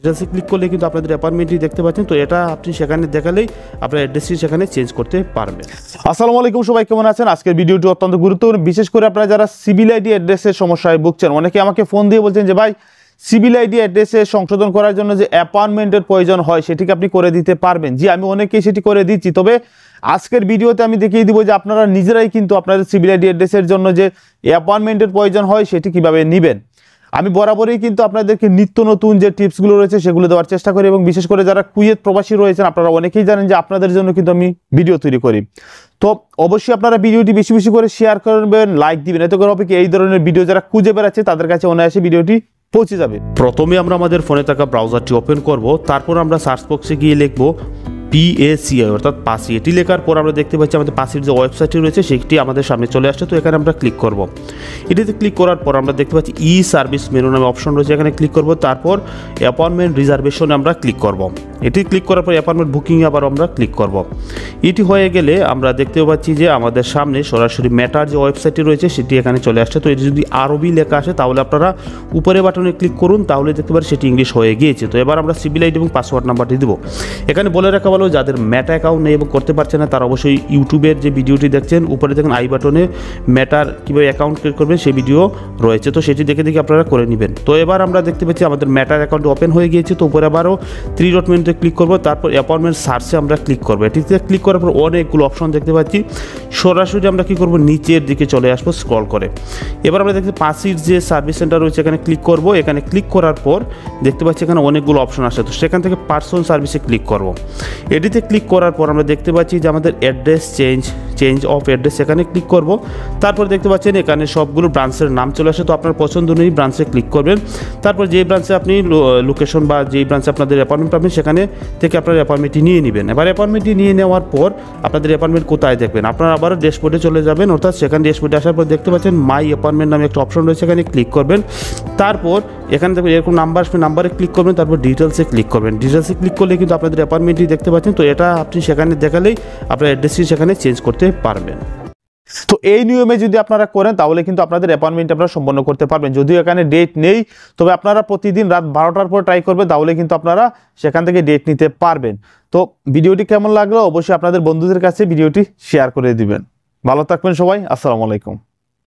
ডিটেলসে ক্লিক করলে কিন্তু আপনাদের অ্যাপার্টমেন্টটি দেখতে পাচ্ছেন। তো এটা আপনি সেখানে দেখালেই আপনার অ্যাড্রেসটি সেখানে চেঞ্জ করতে পারবেন। আসসালামু আলাইকুম, সবাই কেমন আছেন? আজকের ভিডিওটি অত্যন্ত গুরুত্বপূর্ণ, বিশেষ করে আপনারা যারা সিভিল আইডি অ্যাড্রেসের সমস্যায় ভুগছেন। অনেকে আমাকে ফোন দিয়ে বলছেন যে ভাই, সিভিল আইডি অ্যাড্রেসে সংশোধন করার জন্য যে অ্যাপয়েন্টমেন্টের প্রয়োজন হয় সেটিকে আপনি করে দিতে পারবেন। জি, আমি অনেকেই সেটি করে দিচ্ছি, তবে আজকের ভিডিওতে আমি দেখিয়ে দিব যে আপনারা নিজেরাই কিন্তু আপনাদের সিভিল আইডি অ্যাড্রেসের জন্য যে অ্যাপয়েন্টমেন্টের প্রয়োজন হয় সেটি কিভাবে নেবেন। আমি বরাবরই কিন্তু আপনাদেরকে নিত্য নতুন যে টিপসগুলো রয়েছে সেগুলো দেওয়ার চেষ্টা করি, এবং বিশেষ করে যারা কুয়েত প্রবাসী রয়েছেন আপনারা অনেকেই জানেন যে আপনাদের জন্য কিন্তু আমি ভিডিও তৈরি করি। তো অবশ্যই আপনারা ভিডিওটি বেশি বেশি করে শেয়ার করবেন, লাইক দিবেন, এতে করে হবে কি এই ধরনের ভিডিও যারা খুঁজে বেড়াচ্ছে তাদের কাছে অনায়াসে ভিডিওটি পৌঁছে যাবে। প্রথমে আমরা আমাদের ফোনে থাকা ব্রাউজারটি ওপেন করব, তারপর আমরা সার্চ বক্সে গিয়ে লিখব PACI অর্থাৎ পাসি। এটি লেখার পর আমরা দেখতে পাচ্ছি আমাদের পাসির যে ওয়েবসাইটটি রয়েছে সেটি আমাদের সামনে চলে আসছে। তো এখানে আমরা ক্লিক করব। এটিতে ক্লিক করার পর আমরা দেখতে পাচ্ছি ই সার্ভিস মেনু নামে অপশন রয়েছে, এখানে ক্লিক করব। তারপর অ্যাপয়েন্টমেন্ট রিজার্ভেশনে আমরা ক্লিক করব। এটি ক্লিক করার পর অ্যাপয়েন্টমেন্ট বুকিংয়ে আবার আমরা ক্লিক করব। এটি হয়ে গেলে আমরা দেখতে পাচ্ছি যে আমাদের সামনে সরাসরি ম্যাটার যে ওয়েবসাইটটি রয়েছে সেটি এখানে চলে আসছে। তো এটি যদি আরবি লেখা আসে তাহলে আপনারা উপরে বাটনে ক্লিক করুন, তাহলে দেখতে পারেন সেটি ইংলিশ হয়ে গিয়েছে। তো এবার আমরা সিভিল আইডি এবং পাসওয়ার্ড নাম্বারটি দেবো। এখানে বলে রাখা ভালো, যাদের ম্যাটা অ্যাকাউন্ট নেই এবং করতে পারছে না তারা অবশ্যই ইউটিউবের যে ভিডিওটি দেখছেন উপরে দেখুন আই বাটনে ম্যাটার কীভাবে অ্যাকাউন্ট ক্রিয়েট করবেন সেই ভিডিও রয়েছে, তো সেটি দেখে দেখে আপনারা করে নেবেন। তো এবার আমরা দেখতে পাচ্ছি আমাদের ম্যাটার অ্যাকাউন্ট ওপেন হয়ে গিয়েছে। তো উপরে আবারও 3 ডট মেনুতে ক্লিক করব, তারপর অ্যাপয়েন্টমেন্ট সার্চে আমরা ক্লিক করবো। এটিতে ক্লিক করার পর অনেকগুলো অপশন দেখতে পাচ্ছি। সরাসরি আমরা কী করবো, নিচের দিকে চলে আসবো স্ক্রল করে। এবার আমরা দেখতে পাসির যে সার্ভিস সেন্টার রয়েছে এখানে ক্লিক করব। এখানে ক্লিক করার পর দেখতে পাচ্ছি এখানে অনেকগুলো অপশন আসে, তো সেখান থেকে পার্সন সার্ভিসে ক্লিক করব। এটিতে ক্লিক করার পর আমরা দেখতে পাচ্ছি যে আমাদের অ্যাড্রেস চেঞ্জ অফ অ্যাড্রেস, এখানে ক্লিক করব। তারপর দেখতে পাচ্ছেন এখানে সবগুলো ব্রাঞ্চের নাম চলে আসে। তো আপনার পছন্দ অনুযায়ী ব্রাঞ্চে ক্লিক করবেন। তারপর যেই ব্রাঞ্চে আপনি লোকেশন বা যেই ব্রাঞ্চে আপনাদের অ্যাপয়েন্টমেন্ট পাবেন সেখানে থেকে আপনার অ্যাপয়েন্টমেন্টটি নিয়ে নেবেন। এবার অ্যাপয়েন্টমেন্টটি নিয়ে নেওয়ার পর আপনাদের অ্যাপয়েন্টমেন্ট কোথায় দেখবেন, আপনারা আবার ড্যাশবোর্ডে চলে যাবেন, অর্থাৎ সেখানে ড্যাশবোর্ডে আসার পর দেখতে পাচ্ছেন মাই অ্যাপয়েন্টমেন্ট নামে একটা অপশন রয়েছে, এখানে ক্লিক করবেন। তারপর এখানে দেখবেন এরকম নাম্বার আসবে, নাম্বারে ক্লিক করবেন, তারপর ডিটেলসে ক্লিক করবেন। ডিটেলসে ক্লিক করলে কিন্তু আপনাদের অ্যাপয়েন্টমেন্টটি দেখতে পাচ্ছেন। তো এটা আপনি সেখানে দেখালেই আপনার অ্যাড্রেসটি সেখানে চেঞ্জ করতে পারবেন। তো এই নিয়মে যদি আপনারা করেন তাহলে কিন্তু আপনাদের অ্যাপয়েন্টমেন্ট আপনারা সম্পন্ন করতে পারবেন। যদিও এখানে ডেট নেই, তবে আপনারা প্রতিদিন রাত 12টার পর ট্রাই করবেন, তাহলে কিন্তু আপনারা সেখান থেকে ডেট নিতে পারবেন। তো ভিডিওটি কেমন লাগলো অবশ্যই আপনাদের বন্ধুদের কাছে ভিডিওটি শেয়ার করে দিবেন। ভালো থাকবেন সবাই, আসসালামু আলাইকুম।